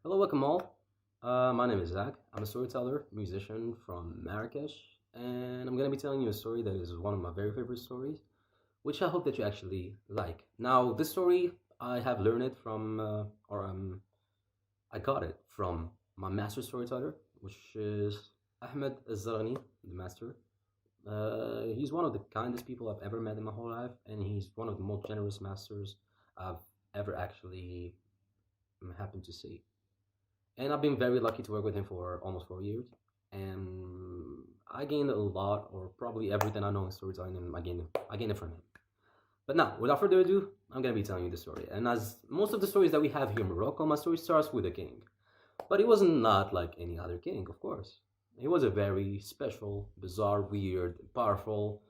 Hello, welcome all. My name is Zach. I'm a storyteller, musician from Marrakesh, and I'm going to be telling you a story that is one of my very favorite stories, which I hope that you actually like. Now, this story, I have learned it from, I got it from my master storyteller, which is Ahmed Zaraani, the master. He's one of the kindest people I've ever met in my whole life, and he's one of the most generous masters I've ever actually happened to see. And I've been very lucky to work with him for almost 4 years. And I gained a lot, or probably everything I know in storytelling, and I gained it from him. But now, without further ado, I'm gonna be telling you the story. And as most of the stories that we have here in Morocco, my story starts with a king. But he was not like any other king, of course. He was a very special, bizarre, weird, powerful,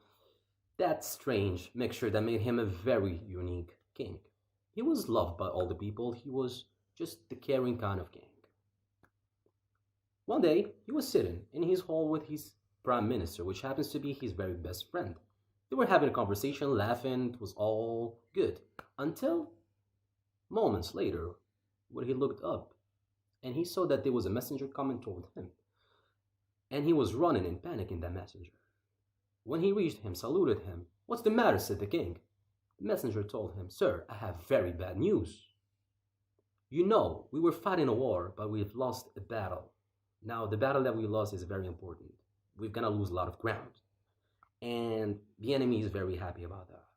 that strange mixture that made him a very unique king. He was loved by all the people. He was just the caring kind of king. One day, he was sitting in his hall with his prime minister, which happens to be his very best friend. They were having a conversation, laughing, it was all good. Until moments later, when he looked up and he saw that there was a messenger coming toward him. And he was running in panic in that messenger. When he reached him, saluted him. "What's the matter?" said the king. The messenger told him, "Sir, I have very bad news. You know, we were fighting a war, but we've lost a battle. Now, the battle that we lost is very important. We're gonna lose a lot of ground. And the enemy is very happy about that."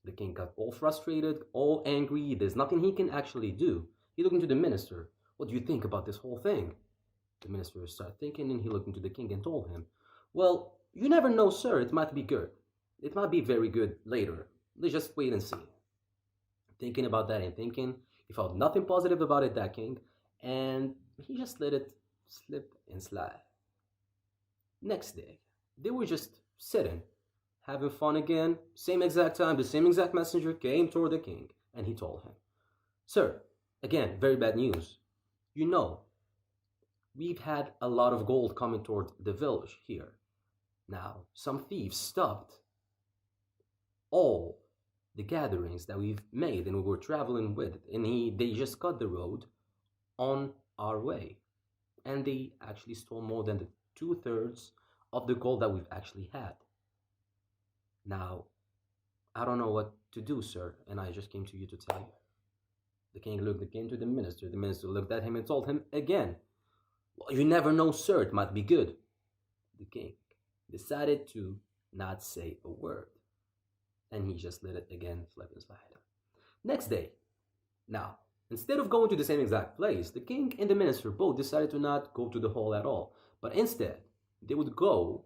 The king got all frustrated, all angry. There's nothing he can actually do. He looked into the minister. "What do you think about this whole thing?" The minister started thinking, and he looked into the king and told him, "Well, you never know, sir. It might be good. It might be very good later. Let's just wait and see." Thinking about that and thinking, he felt nothing positive about it, that king, and he just let it slip and slide. Next day, they were just sitting, having fun again. Same exact time, the same exact messenger came toward the king, and he told him, "Sir, again, very bad news. You know, we've had a lot of gold coming toward the village here. Now, some thieves stopped all the gatherings that we've made and we were traveling with, and they just cut the road on our way. And they actually stole more than the 2/3 of the gold that we've actually had. Now, I don't know what to do, sir, and I just came to you to tell you." The king looked again to the minister. The minister looked at him and told him again, "Well, you never know, sir. It might be good." The king decided to not say a word, and he just let it again slip and slide. Next day, now, instead of going to the same exact place, the king and the minister both decided to not go to the hall at all, but instead, they would go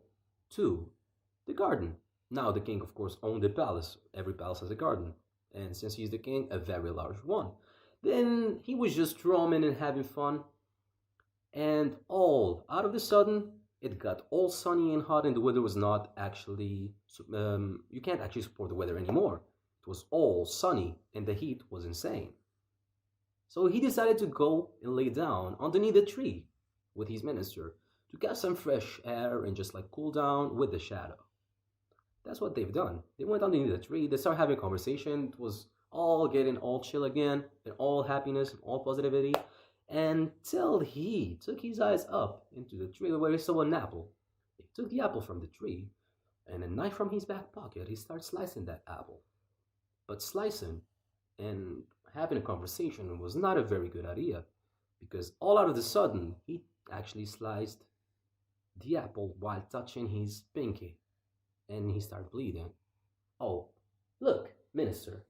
to the garden. Now, the king, of course, owned the palace. Every palace has a garden, and since he's the king, a very large one. Then he was just roaming and having fun, and all out of the sudden, it got all sunny and hot, and the weather was not actually, you can't actually support the weather anymore. It was all sunny, and the heat was insane. So he decided to go and lay down underneath a tree with his minister to get some fresh air and just like cool down with the shadow. That's what they've done. They went underneath the tree, they started having a conversation. It was all getting all chill again, and all happiness and all positivity, until he took his eyes up into the tree where he saw an apple. He took the apple from the tree, and a knife from his back pocket, he started slicing that apple. But slicing and having a conversation was not a very good idea, because all out of the sudden, he actually sliced the apple while touching his pinky, and he started bleeding. "Oh, look, minister,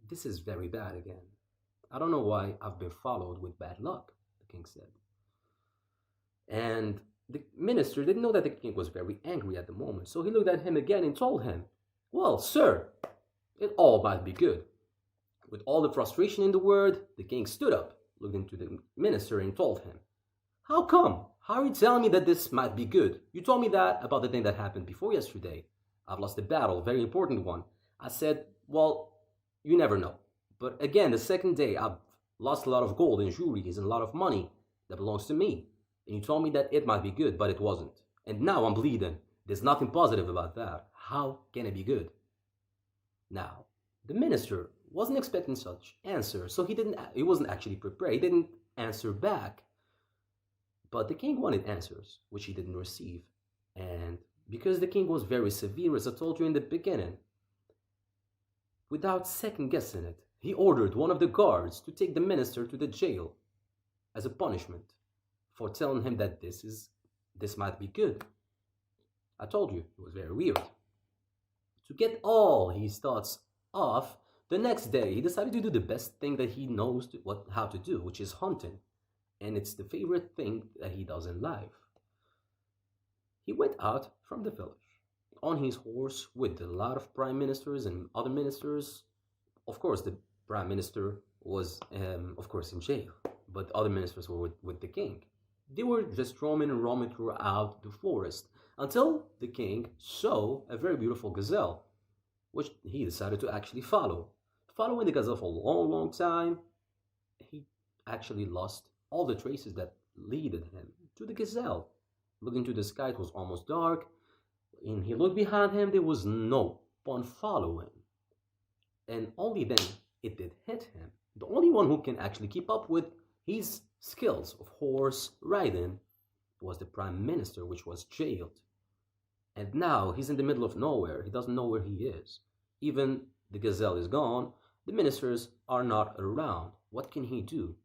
this is very bad again. I don't know why I've been followed with bad luck," the king said. And the minister didn't know that the king was very angry at the moment, so he looked at him again and told him, "Well, sir, it all might be good." With all the frustration in the world, the king stood up, looked into the minister, and told him, "How come? How are you telling me that this might be good? You told me that about the thing that happened before yesterday. I've lost a battle, a very important one." I said, "Well, you never know. But again, the second day, I've lost a lot of gold and jewelries and a lot of money that belongs to me. And you told me that it might be good, but it wasn't. And now I'm bleeding. There's nothing positive about that. How can it be good?" Now, the minister wasn't expecting such answer, so he wasn't actually prepared. He didn't answer back. But the king wanted answers, which he didn't receive. And because the king was very severe, as I told you in the beginning, without second guessing it, he ordered one of the guards to take the minister to the jail as a punishment for telling him that this might be good. I told you, it was very weird. To get all his thoughts off, the next day he decided to do the best thing that he knows how to do, which is hunting. And it's the favorite thing that he does in life. He went out from the village on his horse with a lot of prime ministers and other ministers. Of course, the prime minister was, of course, in jail, but other ministers were with the king. They were just roaming and roaming throughout the forest until the king saw a very beautiful gazelle, which he decided to actually follow. Following the gazelle for a long, long time, he actually lost all the traces that leaded him to the gazelle. Looking to the sky, it was almost dark, and he looked behind him, there was no one following. And only then it did hit him. The only one who can actually keep up with his skills of horse riding was the prime minister, which was jailed. And now he's in the middle of nowhere. He doesn't know where he is. Even the gazelle is gone. The ministers are not around. What can he do?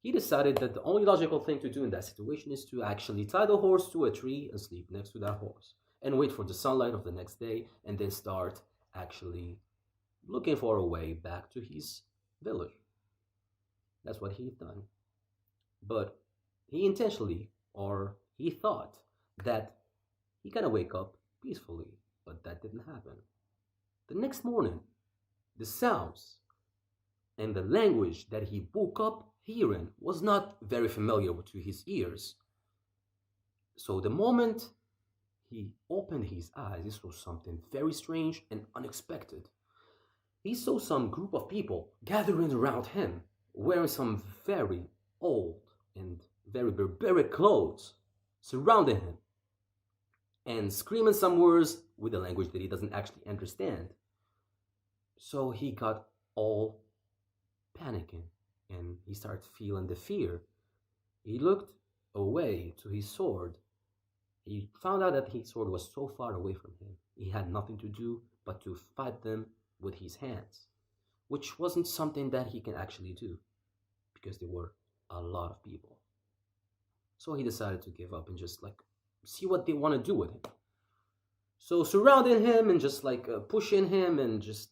He decided that the only logical thing to do in that situation is to actually tie the horse to a tree and sleep next to that horse and wait for the sunlight of the next day and then start actually looking for a way back to his village. That's what he done. But he intentionally, or he thought that he gonna wake up peacefully, but that didn't happen. The next morning, the sounds and the language that he woke up hearing was not very familiar to his ears. So the moment he opened his eyes, he saw something very strange and unexpected. He saw some group of people gathering around him, wearing some very old and very barbaric clothes, surrounding him, and screaming some words with a language that he doesn't actually understand. So he got all panicking and he started feeling the fear. He looked away to his sword. He found out that his sword was so far away from him. He had nothing to do but to fight them with his hands, which wasn't something that he can actually do because there were a lot of people. So he decided to give up and just see what they want to do with him. So surrounding him and just pushing him and just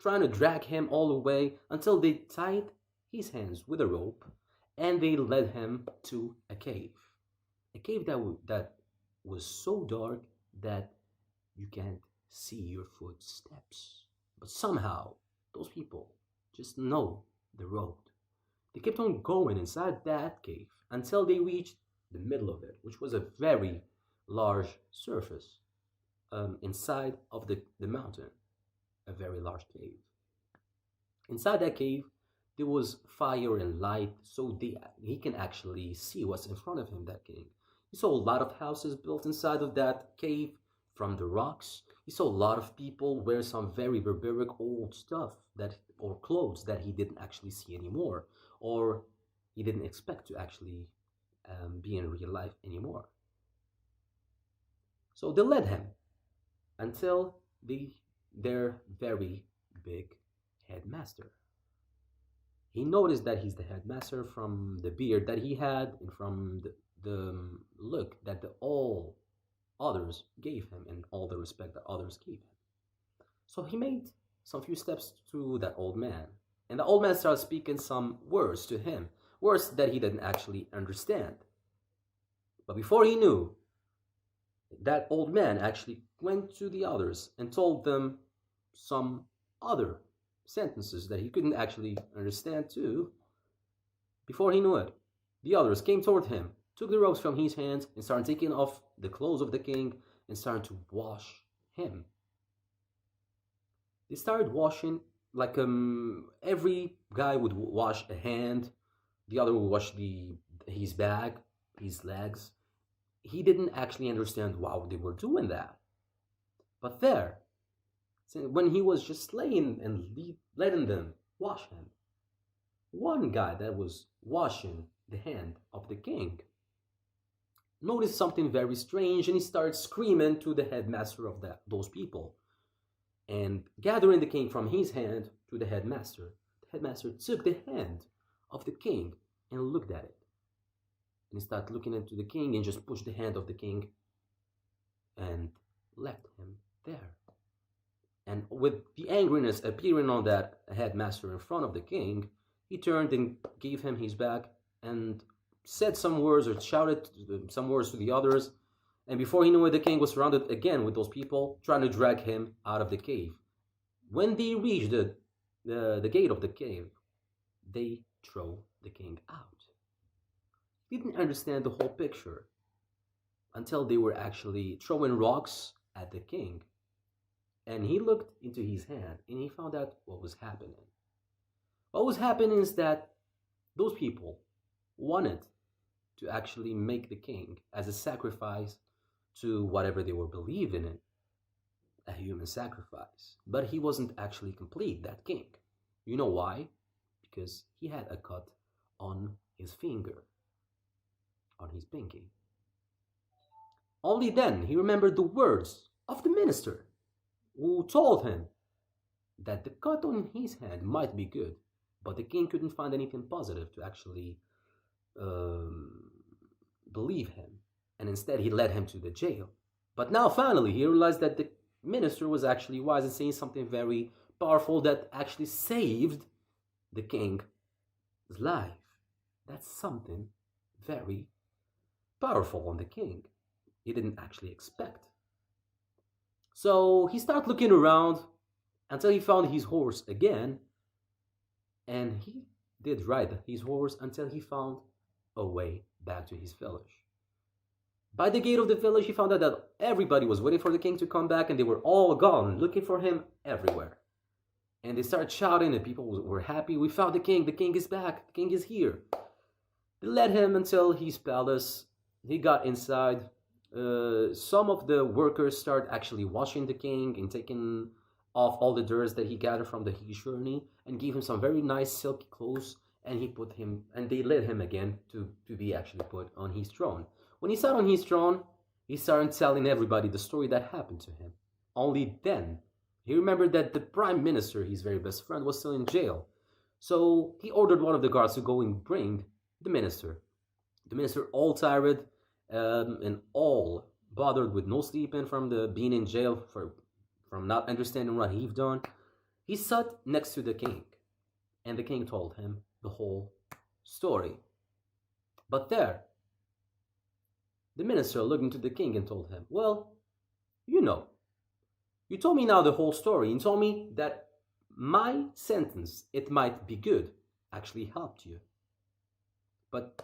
trying to drag him all the way until they tied his hands with a rope and they led him to a cave. A cave that was so dark that you can't see your footsteps. But somehow, those people just know the road. They kept on going inside that cave until they reached the middle of it, which was a very large surface inside of the mountain, a very large cave. Inside that cave, there was fire and light, so he can actually see what's in front of him, that cave. He saw a lot of houses built inside of that cave from the rocks. He saw a lot of people wear some very barbaric old stuff or clothes that he didn't actually see anymore, or he didn't expect to actually be in real life anymore. So they led him until their very big headmaster. He noticed that he's the headmaster from the beard that he had and from the look that all others gave him and all the respect that others gave him. So he made some few steps to that old man. And the old man started speaking some words to him, words that he didn't actually understand. But before he knew, that old man actually went to the others and told them some other sentences that he couldn't actually understand too. Before he knew it, the others came toward him, took the ropes from his hands, and started taking off the clothes of the king and started to wash him. They started washing every guy would wash a hand, the other would wash his back, his legs. He didn't actually understand why they were doing that. But there, when he was just slaying and letting them wash him. One guy that was washing the hand of the king noticed something very strange, and he started screaming to the headmaster of those people and gathering the king from his hand to the headmaster. The headmaster took the hand of the king and looked at it. And he started looking into the king and just pushed the hand of the king and left him there. And with the angriness appearing on that headmaster in front of the king, he turned and gave him his back and said some words or shouted some words to the others. And before he knew it, the king was surrounded again with those people trying to drag him out of the cave. When they reached the gate of the cave, they throw the king out. He didn't understand the whole picture until they were actually throwing rocks at the king. And he looked into his hand and he found out what was happening. What was happening is that those people wanted to actually make the king as a sacrifice to whatever they were believing in, a human sacrifice. But he wasn't actually complete, that king. You know why? Because he had a cut on his finger, on his pinky. Only then he remembered the words of the minister who told him that the cut on his hand might be good, but the king couldn't find anything positive to actually believe him, and instead he led him to the jail. But now finally he realized that the minister was actually wise and saying something very powerful that actually saved the king's life. That's something very powerful on the king. He didn't actually expect. So he started looking around until he found his horse again, and he did ride his horse until he found a way back to his village. By the gate of the village, he found out that everybody was waiting for the king to come back, and they were all gone, looking for him everywhere. And they started shouting, and people were happy. We found the king is back, the king is here. They led him until his palace. He got inside. Some of the workers started actually washing the king and taking off all the dirt that he gathered from his journey and gave him some very nice silky clothes, and they led him again to be actually put on his throne. When he sat on his throne, he started telling everybody the story that happened to him. Only then he remembered that the prime minister, his very best friend, was still in jail. So he ordered one of the guards to go and bring the minister. The minister, all tired and all bothered with no sleeping from being in jail from not understanding what he'd done, he sat next to the king, and the king told him the whole story. But there, the minister looked into the king and told him, well, you told me now the whole story, and told me that my sentence, it might be good, actually helped you. But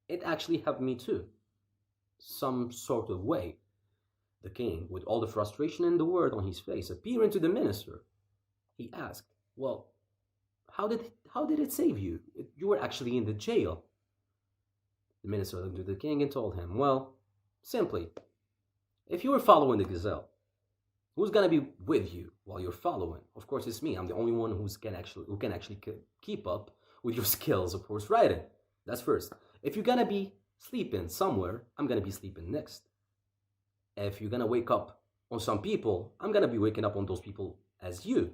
it actually helped me too, some sort of way. The king, with all the frustration in the world on his face, appearing to the minister, he asked, well, how did it save you? You were actually in the jail. The minister looked at the king and told him, well, simply, if you were following the gazelle, who's going to be with you while you're following? Of course, it's me. I'm the only one who can actually keep up with your skills of horse riding. That's first. If you're going to be sleeping somewhere, I'm going to be sleeping next. If you're going to wake up on some people, I'm going to be waking up on those people as you.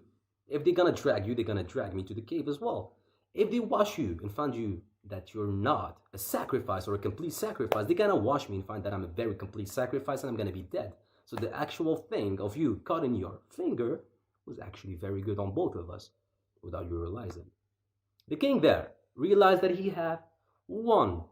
If they're going to drag you, they're going to drag me to the cave as well. If they wash you and find you that you're not a sacrifice or a complete sacrifice, they're going to wash me and find that I'm a very complete sacrifice and I'm going to be dead. So the actual thing of you cutting your finger was actually very good on both of us without you realizing. The king there realized that he had one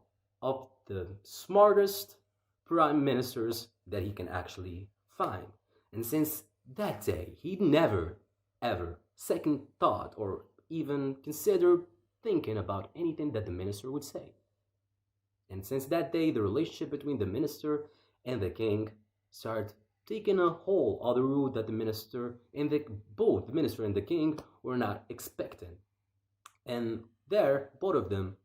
of the smartest prime ministers that he can actually find. And since that day, he never, ever second thought or even considered thinking about anything that the minister would say. And since that day, the relationship between the minister and the king started taking a whole other route that both the minister and the king were not expecting. And there, both of them,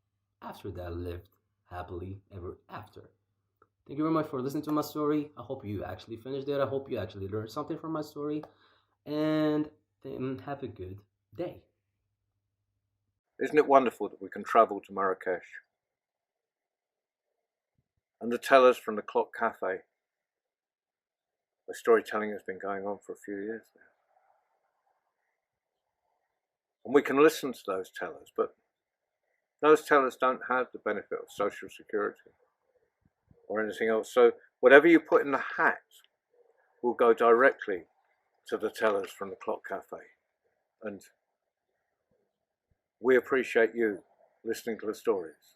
after that, lived happily ever after. Thank you very much for listening to my story. I hope you actually finished it. I hope you actually learned something from my story. and have a good day. Isn't it wonderful that we can travel to Marrakesh? And the tellers from the Clock Cafe, the storytelling has been going on for a few years now. And we can listen to those tellers, but those tellers don't have the benefit of Social Security or anything else. So whatever you put in the hat will go directly to the tellers from the Clock Cafe. And we appreciate you listening to the stories.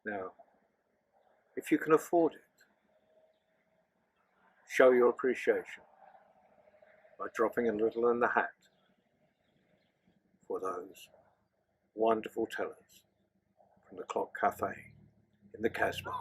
Now, if you can afford it, show your appreciation by dropping a little in the hat for those wonderful tellers from the Clock Cafe in the Casbah.